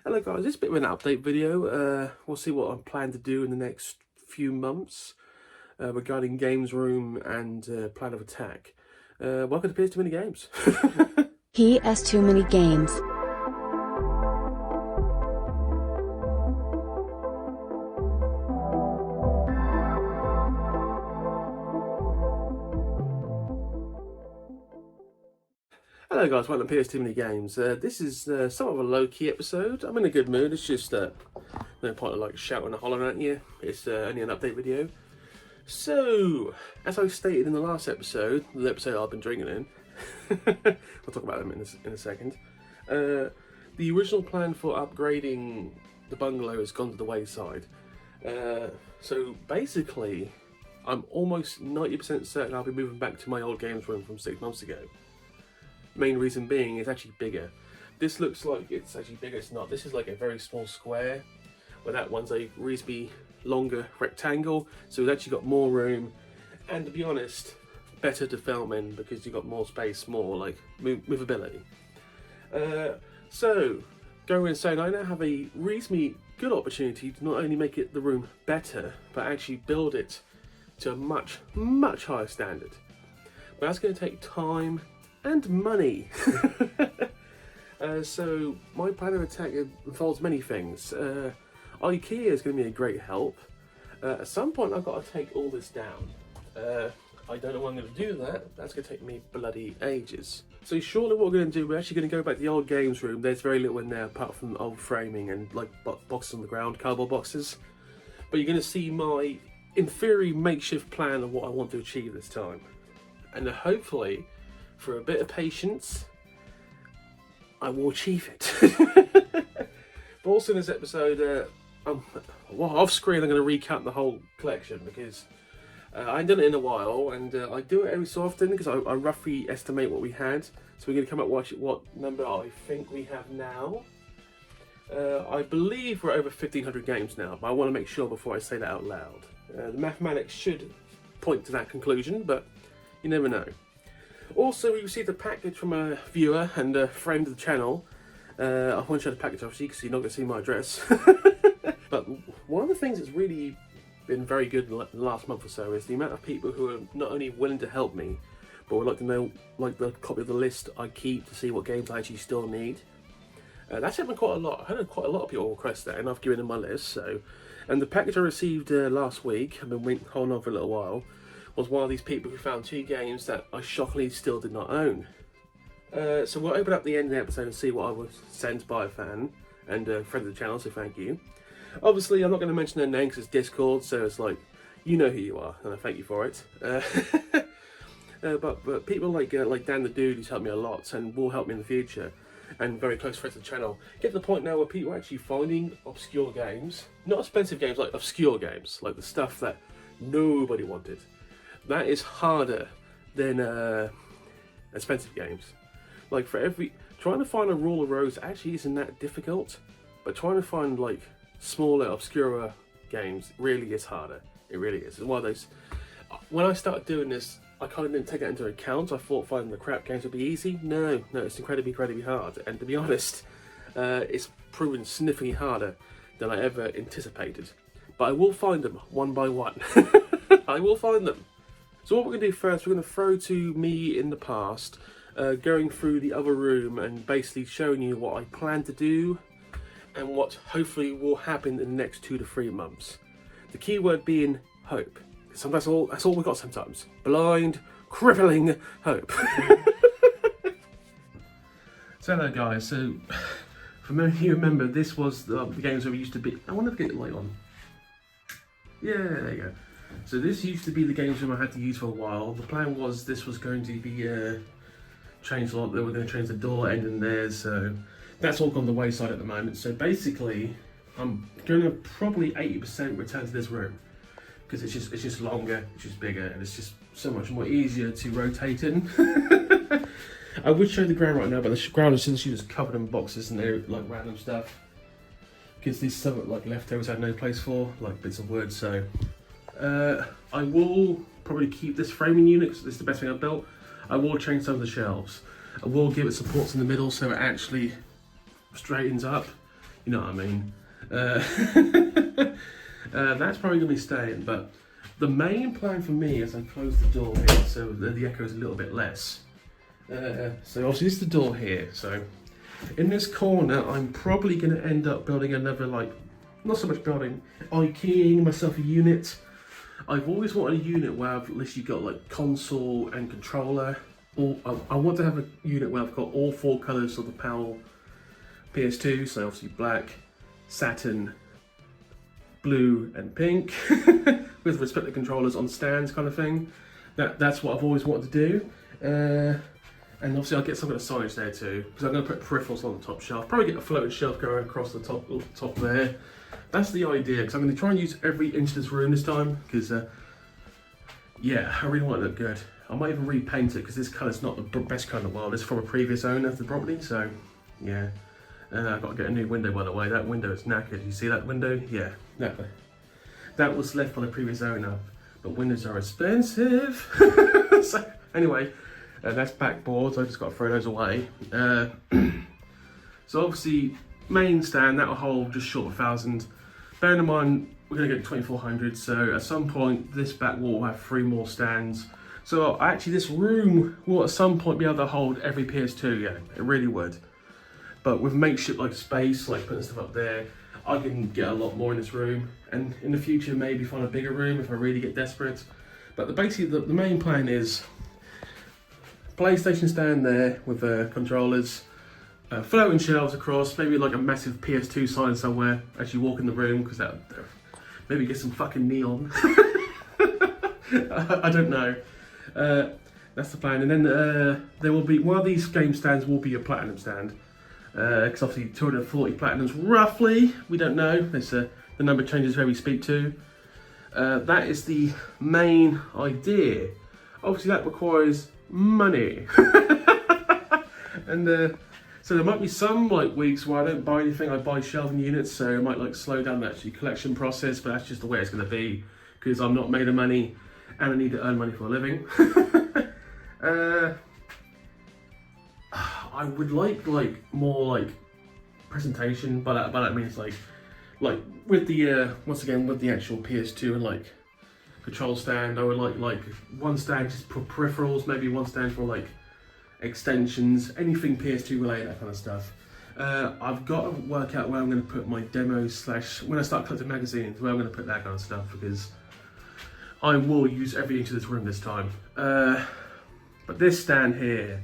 Hello guys, this is a bit of an update video. We'll see what I plan to do in the next few months regarding games room and plan of attack. Welcome to Ps2 Mini Games. Ps2 Mini Games. Hello guys, welcome to Ps2 Mini Games. This is somewhat of a low-key episode. I'm in a good mood. It's just no point of like shouting and hollering at you. It's only an update video. So, as I stated in the last episode, the episode I've been drinking in, we'll talk about them in a second. The original plan for upgrading the bungalow has gone to the wayside. So basically, I'm almost 90% certain I'll be moving back to my old games room from 6 months ago. Main reason being it's actually bigger. This looks like it's actually bigger, it's not. This is like a very small square, where that one's a reasonably longer rectangle, so it's actually got more room, and to be honest, better to film in because you've got more space, more like movability. So, going inside, I now have a reasonably good opportunity to not only make the room better, but actually build it to a much, much higher standard. But that's going to take time and money. So my plan of attack involves many things. IKEA is going to be a great help. At some point I've got to take all this down. I don't know when I'm going to do that. That's going to take me bloody ages. So shortly what we're going to do, we're actually going to go back to the old games room. There's very little in there apart from old framing and like boxes on the ground, cardboard boxes. But you're going to see my, in theory, makeshift plan of what I want to achieve this time. And hopefully, for a bit of patience, I will achieve it. But also in this episode, off screen I'm going to recount the whole collection because I haven't done it in a while, and I do it every so often because I roughly estimate what we had. So we're going to come up with what number I think we have now. I believe we're over 1,500 games now, but I want to make sure before I say that out loud. The mathematics should point to that conclusion, but you never know. Also, we received a package from a viewer and a friend of the channel. I won't show the package obviously because you're not going to see my address. But one of the things that's really been very good in the last month or so is the amount of people who are not only willing to help me, but would like to know like the copy of the list I keep to see what games I actually still need. That's happened quite a lot. I had quite a lot of people request that, and I've given them my list. So, and the package I received last week, I've been holding on for a little while, was one of these people who found 2 games that I shockingly still did not own. So we'll open up the end of the episode and see what I was sent by a fan and a friend of the channel, so thank you. Obviously, I'm not going to mention their name because it's Discord, so it's like, you know who you are, and I thank you for it. But people like Dan the Dude, who's helped me a lot and will help me in the future, and very close friends of the channel, get to the point now where people are actually finding obscure games, not expensive games, like obscure games, like the stuff that nobody wanted. That is harder than expensive games. Like trying to find a rule of rose actually isn't that difficult, but trying to find like smaller, obscure games really is harder. It really is. It's one of those. When I started doing this, I kind of didn't take that into account. I thought finding the crap games would be easy. No, it's incredibly hard. And to be honest, it's proven significantly harder than I ever anticipated. But I will find them one by one. I will find them. So what we're going to do first, we're going to throw to me in the past, going through the other room and basically showing you what I plan to do and what hopefully will happen in the next 2 to 3 months. The key word being hope. Sometimes that's all we've got sometimes. Blind, crippling hope. So hello guys, so for many of you remember, this was the games where we used to be. I wonder if I get the light on. Yeah, there you go. So this used to be the games room I had to use for a while. The plan was this was going to be changed a lot. They were going to change the door end in there, so that's all gone the wayside at the moment. So basically, I'm going to probably 80% return to this room because it's just longer, it's just bigger, and it's just so much more easier to rotate in. I would show the ground right now, but the ground is essentially just covered in boxes and they're like random stuff because these some like leftovers I had no place for, like bits of wood. So. I will probably keep this framing unit because this is the best thing I've built. I will change some of the shelves. I will give it supports in the middle so it actually straightens up. You know what I mean? That's probably going to be staying, but the main plan for me is I close the door here so the echo is a little bit less. So obviously this is the door here, so in this corner I'm probably going to end up building another, like, not so much building, IKEAing myself a unit. I've always wanted a unit where I've literally got like console and controller. Or I want to have a unit where I've got all 4 colours of the PAL PS2, so obviously black, satin, blue and pink, with respect to controllers on stands kind of thing. That's what I've always wanted to do. And obviously I'll get some kind of signage there too, because I'm going to put peripherals on the top shelf. Probably get a floating shelf going across the top there. That's the idea, because I'm going to try and use every inch of this room this time, because yeah, I really want it to look good. I might even repaint it, because this colour's not the best colour in the world. It's from a previous owner of the property, so yeah. I've got to get a new window, by the way. That window is knackered. You see that window? Yeah, that was left by the previous owner, but windows are expensive. So anyway, that's backboards. I just got to throw those away. So obviously, main stand, that'll hold just short of 1,000. Bearing in mind, we're going to get 2,400, so at some point, this back wall will have 3 more stands. So actually, this room will at some point be able to hold every PS2, yeah, it really would. But with makeshift like space, like putting stuff up there, I can get a lot more in this room. And in the future, maybe find a bigger room if I really get desperate. But basically, the main plan is PlayStation stand there with controllers, floating shelves across, maybe like a massive PS2 sign somewhere as you walk in the room, because that maybe get some fucking neon. I don't know. That's the plan. And then there will be, one of these game stands will be a platinum stand. Because obviously 240 platinums roughly, we don't know. It's, the number changes where we speak to. That is the main idea. Obviously that requires money. And so there might be some like weeks where I don't buy anything, I buy shelving units, so I might like slow down the actual collection process, but that's just the way it's going to be, because I'm not made of money and I need to earn money for a living. I would like more like presentation, but that means like with the once again with the actual PS2 and like control stand, I would like one stand just for peripherals, maybe one stand for like extensions, anything PS2 related, that kind of stuff. I've got to work out where I'm going to put my demos / when I start collecting magazines, where I'm going to put that kind of stuff, because I will use every inch of this room this time. But this stand here,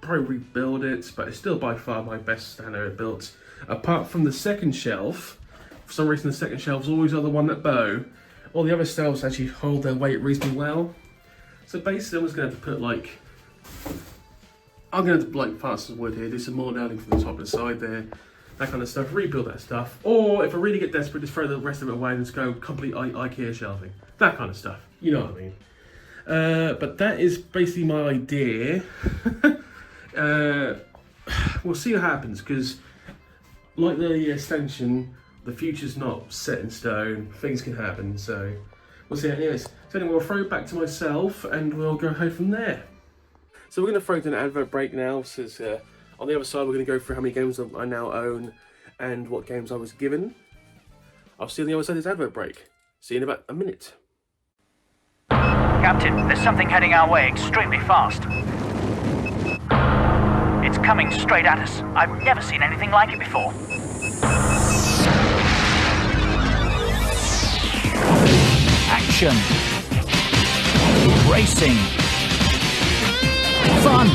probably rebuild it, but it's still by far my best stand ever built. Apart from the second shelf, for some reason the second shelf's always the one that bow. All the other shelves actually hold their weight reasonably well. So basically I'm just going to have to put like, I'm going to like parts of wood here, do some more nailing from the top and side there, that kind of stuff, rebuild that stuff. Or if I really get desperate, just throw the rest of it away and just go complete IKEA shelving. That kind of stuff, you know what I mean. But that is basically my idea. We'll see what happens, because like the extension, the future's not set in stone, things can happen, so we'll see how it is. So anyway, we'll throw it back to myself and we'll go ahead from there. So we're going to throw to an advert break now, so on the other side we're going to go through how many games I now own and what games I was given. I'll see you on the other side of this advert break. See you in about a minute. Captain, there's something heading our way extremely fast. It's coming straight at us. I've never seen anything like it before. Action. Racing. Fun.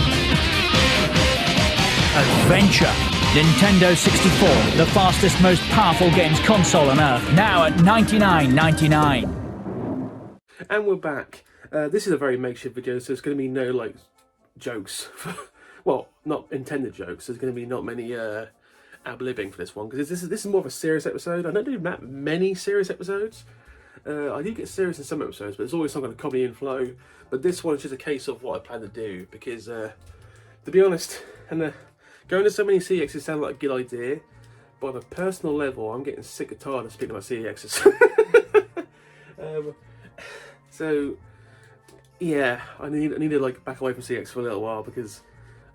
Adventure. Nintendo 64, the fastest, most powerful games console on Earth, now at $99.99. And we're back. This is a very makeshift video, so there's going to be no like jokes. Well, not intended jokes. There's going to be not many ad-libbing for this one, because this is more of a serious episode. I don't do that many serious episodes. I do get serious in some episodes, but there's always some kind of comedy inflow. But this one is just a case of what I plan to do, because to be honest, and going to so many CEXs sounds like a good idea, but on a personal level, I'm getting sick and tired of speaking about CEXs. So yeah, I need to like back away from CX for a little while, because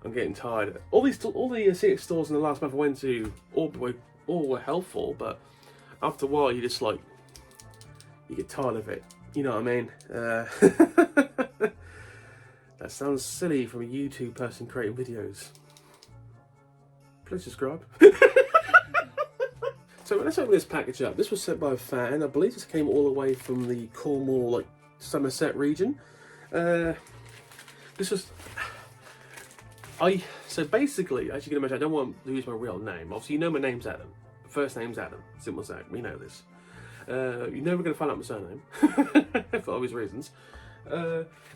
I'm getting tired. All the CX stores in the last month I went to, all were helpful, but after a while you just like, you get tired of it. You know what I mean? That sounds silly from a YouTube person creating videos. Please subscribe. So let's open this package up. This was sent by a fan. I believe this came all the way from the Cornwall, like Somerset region. This was... So basically, as you can imagine, I don't want to use my real name. Obviously, you know my name's Adam. First name's Adam. Simple as that. We know this. You're never going to find out my surname for obvious reasons.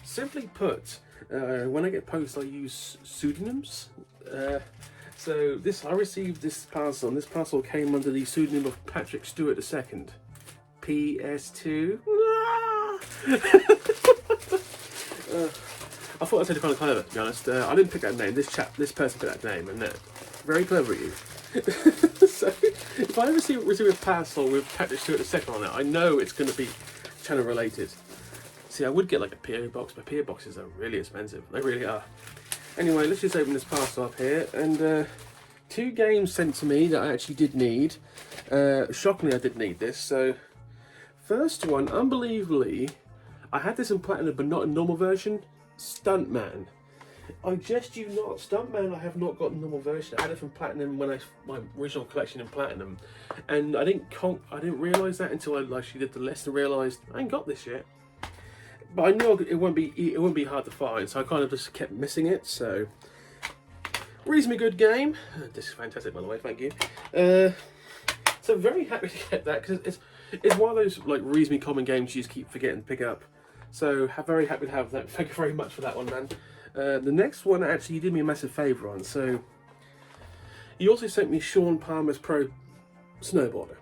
Simply put, when I get posts, I use pseudonyms. So I received this parcel, and this parcel came under the pseudonym of Patrick Stewart II. Ps2. I thought I said it kind of clever, to be honest. I didn't pick that name. This person picked that name, and very clever of you. So if I receive a parcel with Patrick Stewart II on it, I know it's going to be channel related. See, I would get like a PO box, but PO boxes are really expensive. They really are. Anyway, let's just open this parcel up here, and 2 games sent to me that I actually did need. Shockingly, I did need this. So, first one, unbelievably, I had this in Platinum, but not in normal version. Stuntman. I jest you not, Stuntman. I have not got the normal version. I had it from Platinum when my original collection in Platinum, and I didn't realise that until I actually did the list and realised I ain't got this yet. But I knew it wouldn't be hard to find, so I kind of just kept missing it. So, reasonably good game. This is fantastic, by the way. Thank you. So very happy to get that, because it's one of those like reasonably common games you just keep forgetting to pick up. So very happy to have that. Thank you very much for that one, man. The next one actually you did me a massive favour on. So you also sent me Sean Palmer's Pro Snowboarder.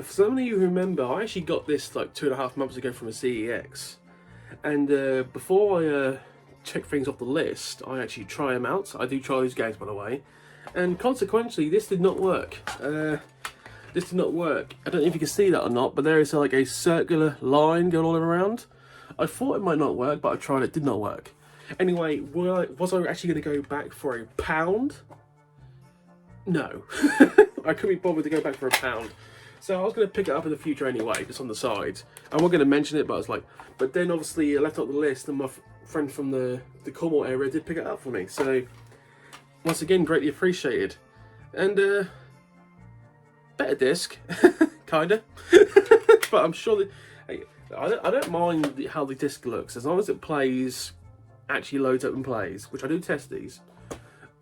For some of you who remember, I actually got this like 2.5 months ago from a CEX. And before I check things off the list, I actually try them out. I do try these games, by the way. And consequently, this did not work. This did not work. I don't know if you can see that or not, but there is like a circular line going all around. I thought it might not work, but I tried it, did not work. Anyway, was I actually going to go back for £1? No. I couldn't be bothered to go back for £1. So I was going to pick it up in the future anyway, just on the side. I wasn't going to mention it, but I was like... But then obviously I left it on the list, and my friend from the Cornwall area did pick it up for me. So, once again, greatly appreciated. And, better disc, kinda. But I'm sure that... Hey, I don't mind how the disc looks, as long as it plays, actually loads up and plays, which I do test these.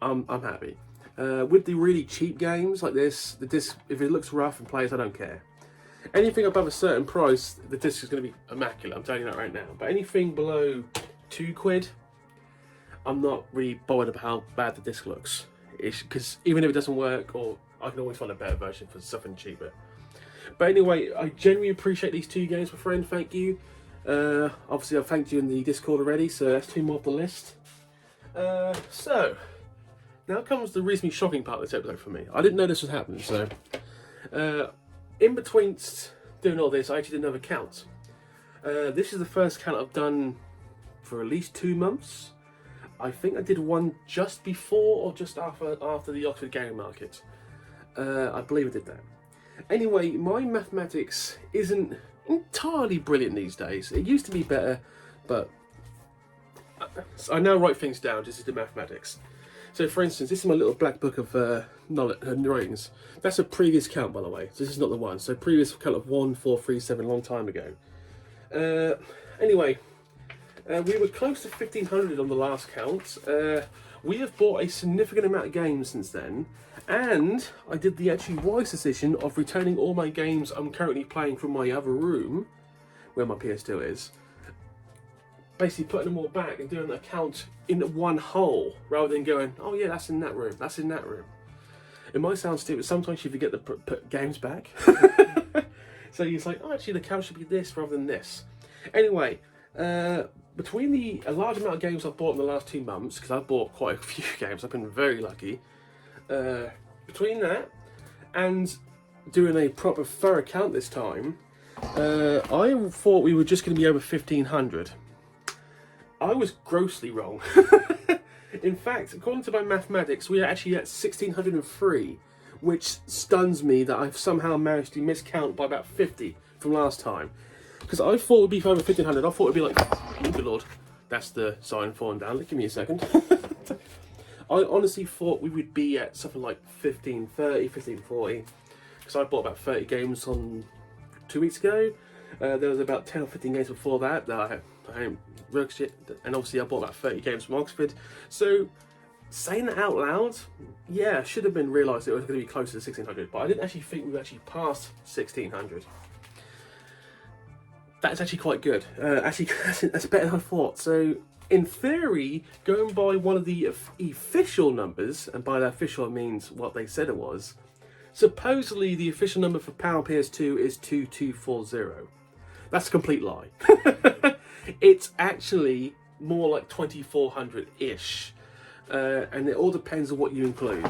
I'm happy. With the really cheap games like this, the disc, if it looks rough and plays, I don't care. Anything above a certain price, the disc is going to be immaculate, I'm telling you that right now. But anything below £2, I'm not really bothered about how bad the disc looks. Because even if it doesn't work, or I can always find a better version for something cheaper. But anyway, I genuinely appreciate these 2 games, my friend, thank you. Obviously I've thanked you in the Discord already, so that's 2 more off the list. So... Now comes the reasonably shocking part of this episode for me. I didn't know this was happening, so... in between doing all this, I actually did another count. This is the first count I've done for at least 2 months. I think I did one just before or just after the Oxford Game Market. I believe I did that. Anyway, my mathematics isn't entirely brilliant these days. It used to be better, but... I now write things down just to do mathematics. So, for instance, this is my little black book of writings. That's a previous count, by the way. So this is not the one. So previous count of 1, 4, 3, 7, long time ago. Anyway, we were close to 1,500 on the last count. We have bought a significant amount of games since then, and I did the actually wise decision of returning all my games I'm currently playing from my other room, where my PS2 is. Basically putting them all back and doing an account in one whole, rather than going, oh yeah, that's in that room, that's in that room. It might sound stupid, sometimes you forget to put games back. So it's like, oh actually the count should be this rather than this. Anyway, between a large amount of games I've bought in the last 2 months, because I've bought quite a few games, I've been very lucky. Between that and doing a proper thorough count this time, I thought we were just going to be over 1,500. I was grossly wrong. In fact, according to my mathematics, we are actually at 1603, which stuns me that I've somehow managed to miscount by about 50 from last time. Because I thought it would be over 1500. I thought it would be like, oh good lord, that's the sign falling down. Give me a second. I honestly thought we would be at something like 1530, 1540. Because I bought about 30 games on 2 weeks ago. There was about 10 or 15 games before that I hadn't worked it, and obviously I bought about 30 games from Oxford. So saying that out loud, yeah, I should have been realised it was going to be closer to 1600, but I didn't actually think we were actually past 1600. That's actually quite good. Actually, that's better than I thought. So in theory, going by one of the official numbers, and by that official I means what they said it was, supposedly the official number for Power PS2 is 2240. That's a complete lie. It's actually more like 2400-ish. And it all depends on what you include.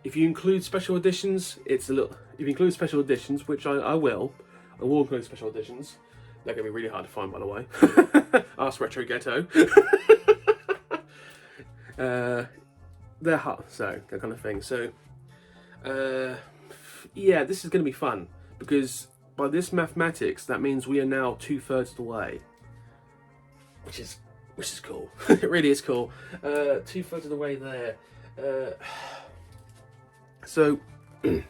If you include special editions, it's a little... If you include special editions, which I will include special editions. They're going to be really hard to find, by the way. Ask Retro Ghetto. They're hard, so that kind of thing. So, yeah, this is going to be fun. Because by this mathematics, that means we are now 2/3 of the way. Which is cool. It really is cool. 2/3 of the way there. So, if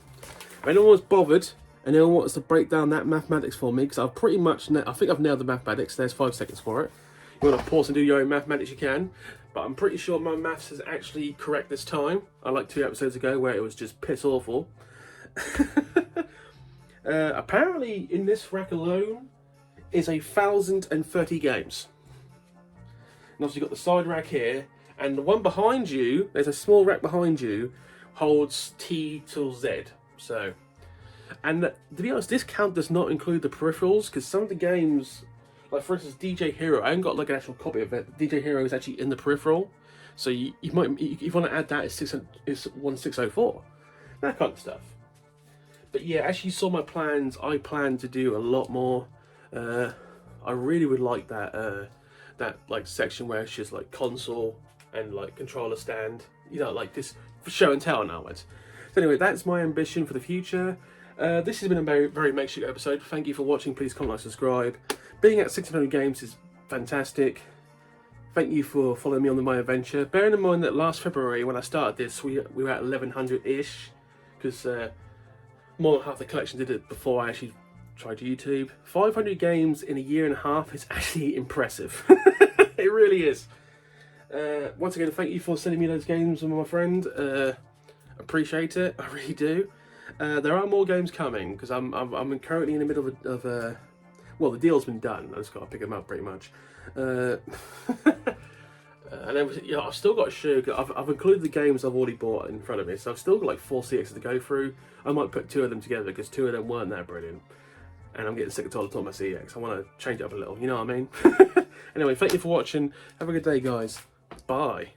anyone was bothered, and anyone wants to break down that mathematics for me, because I've pretty much, I think I've nailed the mathematics. There's 5 seconds for it. You want to pause and do your own mathematics, you can. But I'm pretty sure my maths is actually correct this time. Unlike 2 episodes ago where it was just piss awful. Apparently, in this rack alone, is 1,030 games. And obviously you've got the side rack here, and the one behind you, there's a small rack behind you, holds T till Z. So, and to be honest, this count does not include the peripherals, because some of the games, like for instance DJ Hero, I haven't got like an actual copy of it. DJ Hero is actually in the peripheral, so you might, if you want to add that, it's 1604, that kind of stuff. But yeah, as you saw my plans, I plan to do a lot more. I really would like that like section where it's just like console and like controller stand, you know, like this for show and tell now. So anyway, that's my ambition for the future. This has been a very, very makeshift episode. Thank you for watching. Please comment, like, subscribe. Being at 600 games is fantastic. Thank you for following me on my adventure. Bearing in mind that last February when I started this, we were at 1100-ish, because more than half the collection did it before I actually tried YouTube. 500 games in a year and a half is actually impressive. It really is. Once again, thank you for sending me those games, my friend. Appreciate it, I really do. There are more games coming, because I'm currently in the middle of well, the deal's been done. I just got to pick them up pretty much. And then, you know, I've still got to show. I've included the games I've already bought in front of me, so I've still got like 4 CXs to go through. I might put 2 of them together because 2 of them weren't that brilliant, and I'm getting sick of talking my CX. I want to change it up a little. You know what I mean? Anyway, thank you for watching. Have a good day, guys. Bye.